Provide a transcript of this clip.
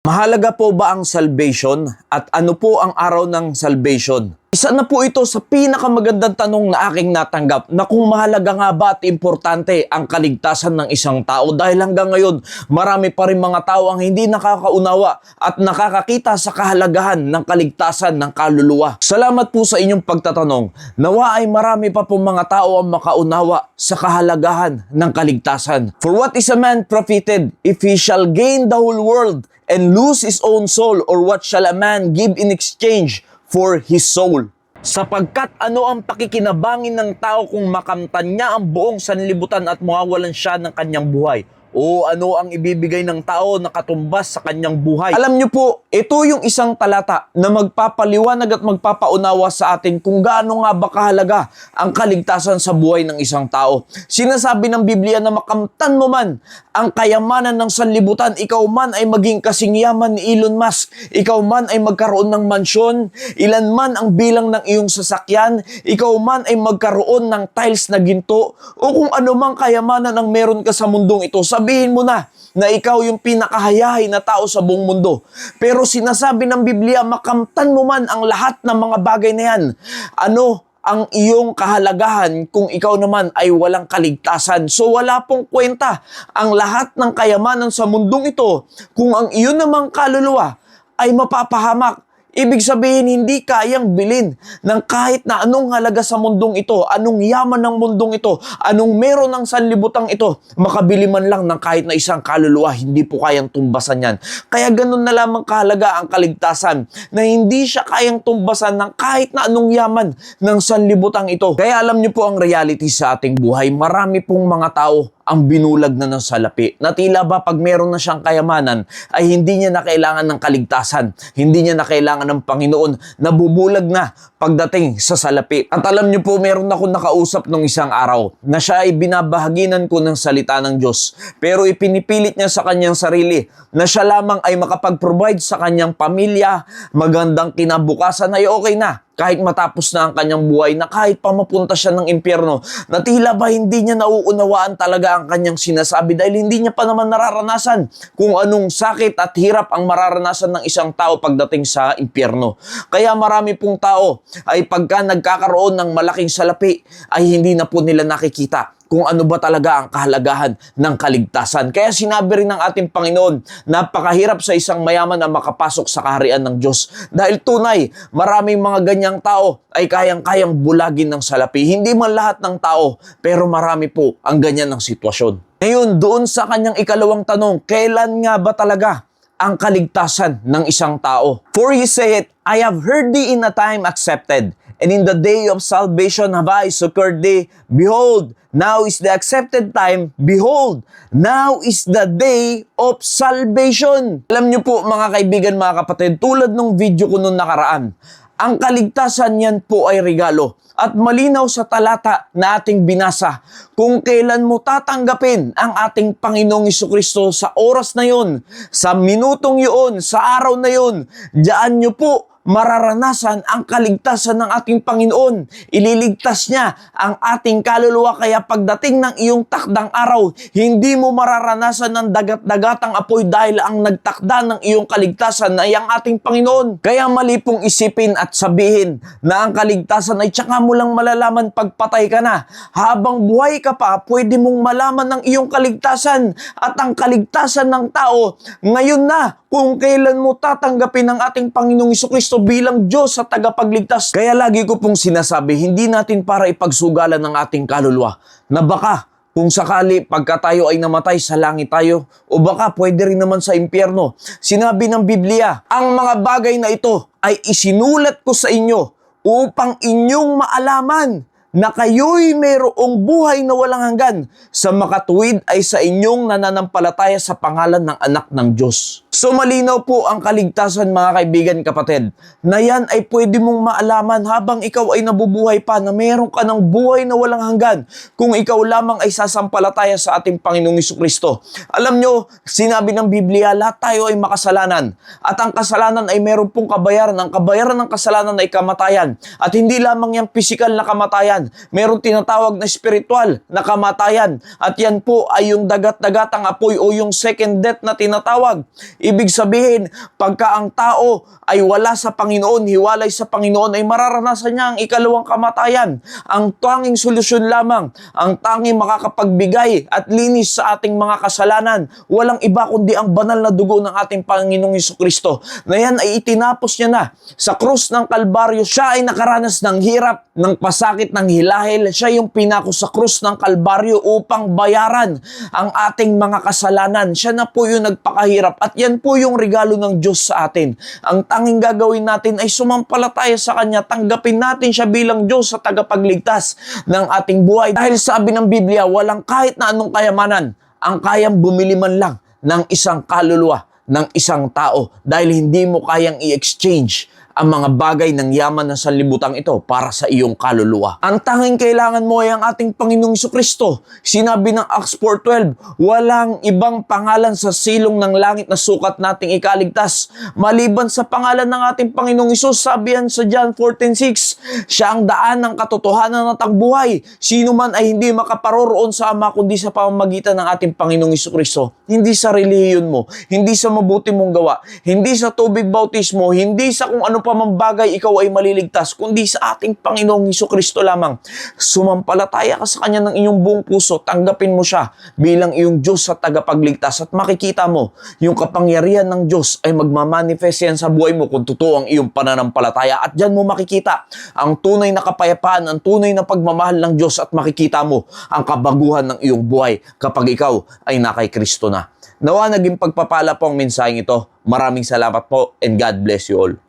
Mahalaga po ba ang salvation at ano po ang araw ng salvation? Isa na po ito sa pinakamagandang tanong na aking natanggap na kung mahalaga nga ba at importante ang kaligtasan ng isang tao dahil hanggang ngayon marami pa rin mga tao ang hindi nakakaunawa at nakakakita sa kahalagahan ng kaligtasan ng kaluluwa. Salamat po sa inyong pagtatanong. Nawa ay marami pa po mga tao ang makaunawa sa kahalagahan ng kaligtasan. For what is a man profited if he shall gain the whole world and lose his own soul, or what shall a man give in exchange for his soul? Sapagkat ano ang pakikinabangin ng tao kung makamtan niya ang buong sanlibutan at mawawalan siya ng kanyang buhay? O ano ang ibibigay ng tao na katumbas sa kanyang buhay? Alam niyo po, ito yung isang talata na magpapaliwanag at magpapaunawa sa atin kung gaano nga ba kahalaga ang kaligtasan sa buhay ng isang tao. Sinasabi ng Biblia na makamtan mo man ang kayamanan ng sanlibutan, ikaw man ay maging kasing yaman ni Elon Musk, ikaw man ay magkaroon ng mansyon, ilan man ang bilang ng iyong sasakyan, ikaw man ay magkaroon ng tiles na ginto, o kung ano mang kayamanan ang meron ka sa mundong ito, sabihin mo na ikaw yung pinakahayahay na tao sa buong mundo. Pero sinasabi ng Biblia, makamtan mo man ang lahat ng mga bagay na yan. Ano ang iyong kahalagahan kung ikaw naman ay walang kaligtasan? So wala pong kwenta ang lahat ng kayamanan sa mundong ito kung ang iyon namang kaluluwa ay mapapahamak. Ibig sabihin, hindi kayang bilhin ng kahit na anong halaga sa mundong ito, anong yaman ng mundong ito, anong meron ng sanlibutang ito, makabili man lang ng kahit na isang kaluluwa, hindi po kayang tumbasan yan. Kaya ganun na lamang kahalaga ang kaligtasan, na hindi siya kayang tumbasan ng kahit na anong yaman ng sanlibutang ito. Kaya alam niyo po ang reality sa ating buhay, marami pong mga tao ang binulag na ng salapi. Na tila ba pag meron na siyang kayamanan, ay hindi niya na kailangan ng kaligtasan, hindi niya na kailangan ng Panginoon, nabubulag na pagdating sa salapi. At alam niyo po, meron akong nakausap nung isang araw na siya ay binabahaginan ko ng salita ng Diyos. Pero ipinipilit niya sa kanyang sarili na siya lamang ay makapag-provide sa kanyang pamilya, magandang kinabukasan, ay okay na. Kahit matapos na ang kanyang buhay, na kahit pa mapunta siya ng impyerno, na tila ba hindi niya nauunawaan talaga ang kanyang sinasabi dahil hindi niya pa naman nararanasan kung anong sakit at hirap ang mararanasan ng isang tao pagdating sa impyerno. Kaya marami pong tao ay pagka nagkakaroon ng malaking salapi ay hindi na po nila nakikita kung ano ba talaga ang kahalagahan ng kaligtasan. Kaya sinabi rin ng ating Panginoon, napakahirap sa isang mayaman na makapasok sa kaharian ng Diyos. Dahil tunay, maraming mga ganyang tao ay kayang-kayang bulagin ng salapi. Hindi man lahat ng tao, pero marami po ang ganyan ng sitwasyon. Ngayon, doon sa kanyang ikalawang tanong, kailan nga ba talaga ang kaligtasan ng isang tao? For he saith, I have heard thee in a time accepted, and in the day of salvation have I succored thee. Behold, now is the accepted time. Behold, now is the day of salvation. Alam niyo po mga kaibigan, mga kapatid, tulad ng video ko nung nakaraan, ang kaligtasan yan po ay regalo. At malinaw sa talata na ating binasa, kung kailan mo tatanggapin ang ating Panginoong Jesucristo sa oras na yon, sa minutong yon, sa araw na yon, diyan niyo po mararanasan ang kaligtasan ng ating Panginoon. Ililigtas niya ang ating kaluluwa, kaya pagdating ng iyong takdang araw, hindi mo mararanasan ng dagat-dagatang apoy dahil ang nagtakda ng iyong kaligtasan ay ang ating Panginoon. Kaya mali pong isipin at sabihin na ang kaligtasan ay tsaka mo lang malalaman pagpatay ka na. Habang buhay ka pa, pwede mong malaman ng iyong kaligtasan, at ang kaligtasan ng tao ngayon na kung kailan mo tatanggapin ang ating Panginoong Jesucristo bilang Diyos sa tagapagligtas. Kaya lagi ko pong sinasabi, hindi natin para ipagsugalan ng ating kaluluwa na baka kung sakali pagka tayo ay namatay sa langit tayo, o baka pwede rin naman sa impyerno. Sinabi ng Biblia, ang mga bagay na ito ay isinulat ko sa inyo upang inyong maalaman na kayo'y mayroong buhay na walang hanggan, sa makatuwid ay sa inyong nananampalataya sa pangalan ng Anak ng Diyos. So malinaw po ang kaligtasan, mga kaibigan, kapatid, na yan ay pwede mong maalaman habang ikaw ay nabubuhay pa, na meron ka ng buhay na walang hanggan kung ikaw lamang ay sasampalataya sa ating Panginoong Jesucristo. Alam nyo, sinabi ng Biblia, lahat tayo ay makasalanan, at ang kasalanan ay meron pong kabayaran. Ang kabayaran ng kasalanan ay kamatayan, at hindi lamang yung pisikal na kamatayan, kamatayan. Meron tinatawag na spiritual na kamatayan. At yan po ay yung dagat-dagatang apoy o yung second death na tinatawag. Ibig sabihin, pagka ang tao ay wala sa Panginoon, hiwalay sa Panginoon, ay mararanasan niya ang ikalawang kamatayan. Ang tanging solusyon lamang, ang tanging makakapagbigay at linis sa ating mga kasalanan, walang iba kundi ang banal na dugo ng ating Panginoong Hesukristo, na yan ay itinapos niya na sa krus ng Kalbaryo. Siya ay nakaranas ng hirap, ng pasakit, ng hilahil. Siya yung pinako sa krus ng Kalbaryo upang bayaran ang ating mga kasalanan. Siya na po yung nagpakahirap at yan po yung regalo ng Diyos sa atin. Ang tanging gagawin natin ay sumampalataya sa Kanya, tanggapin natin siya bilang Diyos sa tagapagligtas ng ating buhay. Dahil sabi ng Biblia, walang kahit na anong kayamanan ang kayang bumili man lang ng isang kaluluwa ng isang tao, dahil hindi mo kayang i-exchange ang mga bagay ng yaman ng sanlibutan ito para sa iyong kaluluwa. Ang tanging kailangan mo ay ang ating Panginoong Hesukristo. Sinabi ng Acts 4:12, walang ibang pangalan sa silong ng langit na sukat nating ikaligtas maliban sa pangalan ng ating Panginoong Hesus. Sabi yan sa John 14:6, siya ang daan ng katotohanan at ang buhay. Sino man ay hindi makaparoroon sa Ama kundi sa pamamagitan ng ating Panginoong Hesukristo. Hindi sa relihiyon mo, hindi sa mabuti mong gawa, hindi sa tubig bautismo, hindi sa kung ano pa mang bagay ikaw ay maliligtas, kundi sa ating Panginoong Hesukristo lamang. Sumampalataya ka sa Kanya ng iyong buong puso, tanggapin mo siya bilang iyong Diyos at tagapagligtas, at makikita mo yung kapangyarihan ng Diyos ay magmamanifest yan sa buhay mo kung totoo ang iyong pananampalataya. At dyan mo makikita ang tunay na kapayapaan, ang tunay na pagmamahal ng Diyos, at makikita mo ang kabaguhan ng iyong buhay kapag ikaw ay nakay Kristo na. Nawa naging pagpapala po ang mensaheng ito. Maraming salamat po and God bless you all.